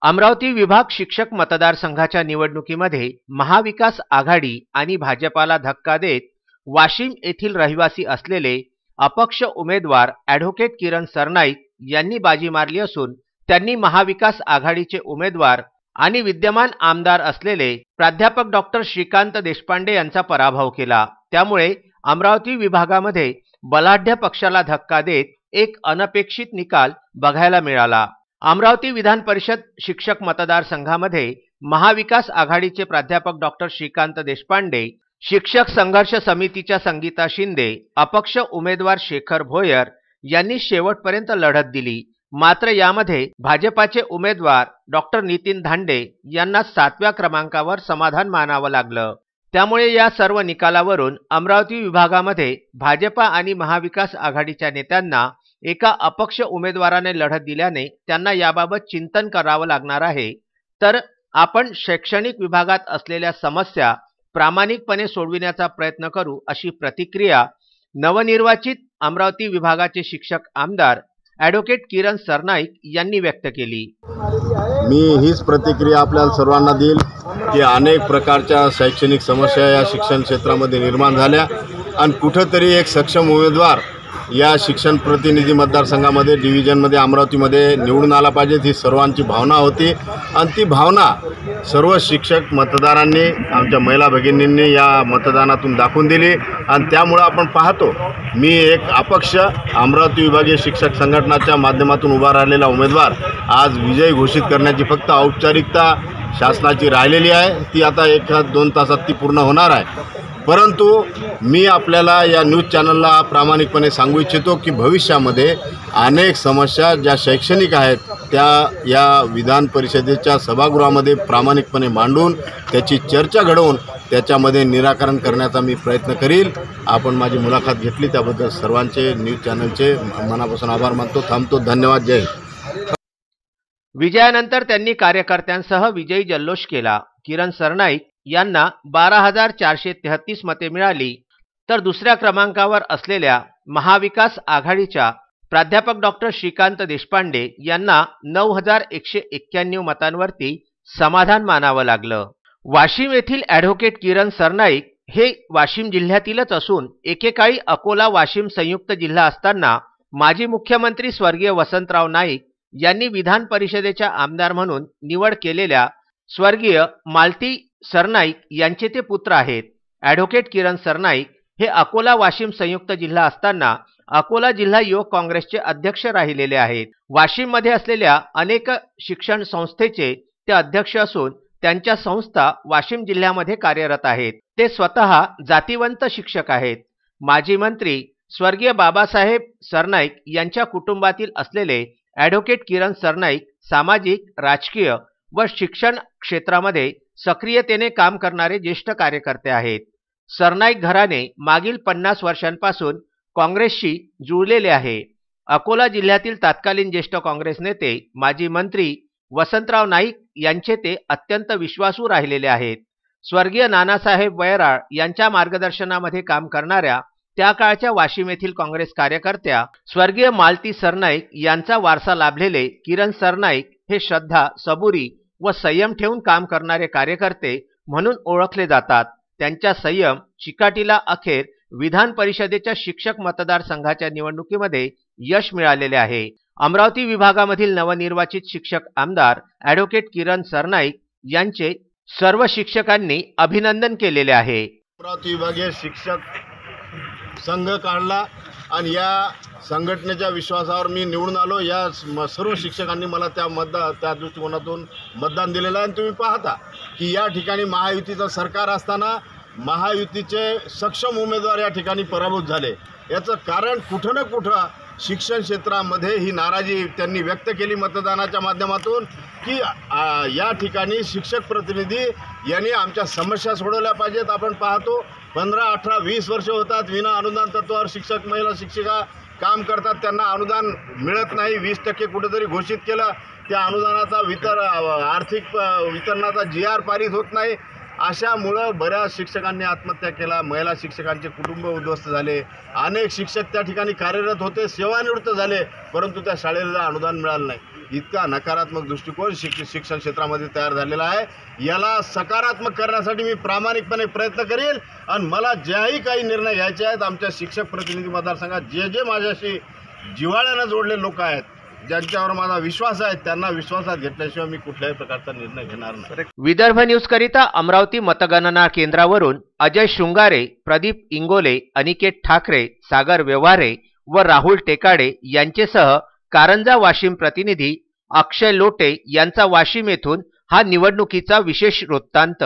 अमरावती विभाग शिक्षक मतदारसंघाच्या निवडणुकीमध्ये महाविकास आघाडी आणि भाजपाला धक्का देत वाशिम येथील रहिवासी असलेले अपक्ष उमेदवार ॲडव्होकेट किरण सरनाईक यांनी बाजी मारली असून त्यांनी महाविकास आघाडीचे उमेदवार आणि विद्यमान आमदार असलेले प्राध्यापक डॉक्टर श्रीकांत देशपांडे यांचा पराभव केला। त्यामुळे अमरावती विभागामध्ये बलाढ्य पक्षाला धक्का देत एक अनपेक्षित निकाल बघायला मिळाला। अमरावती विधान परिषद शिक्षक मतदारसंघामध्ये महाविकास आघाडीचे प्राध्यापक डॉक्टर श्रीकांत देशपांडे, शिक्षक संघर्ष समितीच्या संगीता शिंदे, अपक्ष उमेदवार शेखर भोयर यांनी शेवटपर्यंत लढत दिली। मात्र यामध्ये भाजपाचे उमेदवार डॉक्टर नितीन धांडे यांना 7व्या क्रमांकावर समाधान मानावं लागलं। त्यामुळे या सर्व निकालावरून अमरावती विभागामध्ये भाजपा आणि महाविकास आघाडीच्या नेत्यांना एका अपक्ष उमेदवाराने लढत दिल्याने त्यांना याबाबत चिंतन करावं लागणार आहे। तर आपण शैक्षणिक विभागात असलेल्या समस्या प्रामाणिकपणे सोडविण्याचा प्रयत्न करू, अशी प्रतिक्रिया नवनिर्वाचित अमरावती विभागाचे शिक्षक आमदार ॲडव्होकेट किरण सरनाईक यांनी व्यक्त केली। मी हीच प्रतिक्रिया आपल्याला सर्वांना देईल की अनेक प्रकारच्या शैक्षणिक समस्या या शिक्षण क्षेत्रामध्ये निर्माण झाल्या आणि कुठेतरी एक सक्षम उमेदवार या शिक्षण प्रतिनिधी मतदारसंघामध्ये डिव्हिजनमध्ये अमरावतीमध्ये निवडून आला पाहिजे, ही सर्वांची भावना होती आणि ती भावना सर्व शिक्षक मतदारांनी, आमच्या महिला भगिनींनी या मतदानातून दाखवून दिली आणि त्यामुळे आपण पाहतो मी एक अपक्ष अमरावती विभागीय शिक्षक संघटनाच्या माध्यमातून उभा राहिलेला उमेदवार आज विजयी घोषित करण्याची फक्त औपचारिकता शासनाची राहिलेली आहे। ती आता 1-2 तासात ती पूर्ण होणार आहे। परंतु मी आपल्याला या न्यूज चॅनलला प्रामाणिकपणे सांगू इच्छितो की भविष्यामध्ये अनेक समस्या ज्या शैक्षणिक आहेत त्या या विधान परिषदेच्या सभागृहामध्ये प्रामाणिकपणे मांडून त्याची चर्चा घडवून त्याच्यामध्ये निराकरण करण्याचा मी प्रयत्न करील। आपण माझी मुलाखत घेतली त्याबद्दल सर्वांचे न्यूज चॅनलचे मनापासून आभार मानतो। थांबतो। धन्यवाद। जय हिंद। विजयानंतर त्यांनी कार्यकर्त्यांसह विजयी जल्लोष केला। किरण सरनाईक यांना 12,433 मते मिळाली, तर दुसऱ्या क्रमांकावर असलेल्या महाविकास आघाडीच्या प्राध्यापक डॉक्टर श्रीकांत देशपांडे यांना 9,191 मतांवरती समाधान मानावं लागलं। वाशिम येथील ॲडव्होकेट किरण सरनाईक हे वाशिम जिल्ह्यातीलच असून एकेकाळी अकोला वाशिम संयुक्त जिल्हा असताना माजी मुख्यमंत्री स्वर्गीय वसंतराव नाईक यांनी विधान परिषदेच्या आमदार म्हणून निवड केलेल्या स्वर्गीय मालती सरनाईक यांचे ते पुत्र आहेत। ॲडव्होकेट किरण सरनाईक हे अकोला वाशिम संयुक्त जिल्हा असताना अकोला जिल्हा युवक काँग्रेसचे अध्यक्ष राहिलेले आहेत। वाशिममध्ये असलेल्या अनेक शिक्षण संस्थेचे ते अध्यक्ष असून त्यांच्या संस्था वाशिम जिल्ह्यामध्ये कार्यरत आहेत। ते स्वतः जातीवंत शिक्षक आहेत। माजी मंत्री स्वर्गीय बाबासाहेब सरनाईक यांच्या कुटुंबातील असलेले ॲडव्होकेट किरण सरनाईक सामाजिक, राजकीय व शिक्षण क्षेत्रामध्ये सक्रियतेने काम करणारे ज्येष्ठ कार्यकर्ते आहेत। सरनाईक घराणे मागील 50 वर्षांपासून काँग्रेसशी जुळलेले आहे। अकोला जिल्ह्यातील तत्कालीन ज्येष्ठ काँग्रेस नेते माजी मंत्री वसंतराव नाईक यांचे ते अत्यंत विश्वासू राहिलेले आहेत। स्वर्गीय नानासाहेब वैराळ यांच्या मार्गदर्शनामध्ये काम करणाऱ्या त्या काळच्या वाशिम येथील काँग्रेस कार्यकर्त्या स्वर्गीय मालती सरनाईक यांचा वारसा लाभलेले किरण सरनाईक हे श्रद्धा, सबुरी व संयम ठेवून काम करणारे कार्यकर्ते म्हणून ओळखले जातात। त्यांच्या संयम चिकाटीला अखेर विधान परिषदेच्या शिक्षक मतदारसंघाच्या निवडणुकीमध्ये यश मिळालेले आहे। अमरावती विभागामधील नवनिर्वाचित शिक्षक आमदार ॲडव्होकेट किरण सरनाईक यांचे सर्व शिक्षकांनी अभिनंदन केलेले आहे। अमरावती विभागीय शिक्षक संघ काढला आणि या संघटनेच्या विश्वासावर मी निवडून आलो। या सर्व शिक्षकांनी मला त्या दृष्टिकोनातून मतदान दिलेलं आहे। आणि तुम्ही पाहता की या ठिकाणी महायुतीचं सरकार असताना महायुतीचे सक्षम उमेदवार या ठिकाणी पराभूत झाले। याचं कारण कुठं ना कुठं शिक्षण क्षेत्रामध्ये ही नाराजी त्यांनी व्यक्त केली मतदानाच्या माध्यमातून की या ठिकाणी शिक्षक प्रतिनिधी यांनी आमच्या समस्या सोडवल्या पाहिजेत। आपण पाहतो 15, 18, 20 वर्ष होतात विना अनुदान तत्त्वावर शिक्षक, महिला शिक्षिका काम करतात, त्यांना अनुदान मिळत नाही। 20% कुठेतरी घोषित केलं, त्या अनुदानाचा आर्थिक वितरणाचा GR पारित होत नाही। अशामुळं बऱ्याच शिक्षकांनी आत्महत्या केला, महिला शिक्षकांचे कुटुंब उद्ध्वस्त झाले, अनेक शिक्षक त्या ठिकाणी कार्यरत होते, सेवानिवृत्त झाले, परंतु त्या शाळेला अनुदान मिळालं नाही। इतका नकारात्मक दृष्टिकोन शिक्षण क्षेत्रामध्ये तयार झालेला आहे. याला सकारात्मक करण्यासाठी मी प्रामाणिकपणे प्रयत्न करेल आणि मला ज्याही काही निर्णय घ्यायचे आहेत आमच्या शिक्षक प्रतिनिधी मतदारसंघात जे माझ्याशी जिव्हाळ्यानं जोडले लोक आहेत, ज्यांच्यावर माझा विश्वास आहे, त्यांना विश्वासात घेतल्याशिवाय मी कुठल्याही प्रकारचा निर्णय घेणार नाही. विदर्भ न्यूज करिता अमरावती मतगणना केंद्रावरून अजय शृंगारे, प्रदीप इंगोले, अनिकेत ठाकरे, सागर व्यवहारे व राहुल टेकाडे यांचेसह कारंजा वाशिम प्रतिनिधी अक्षय लोटे यांचा वाशिम येथून हा निवडणुकीचा विशेष वृत्तांत.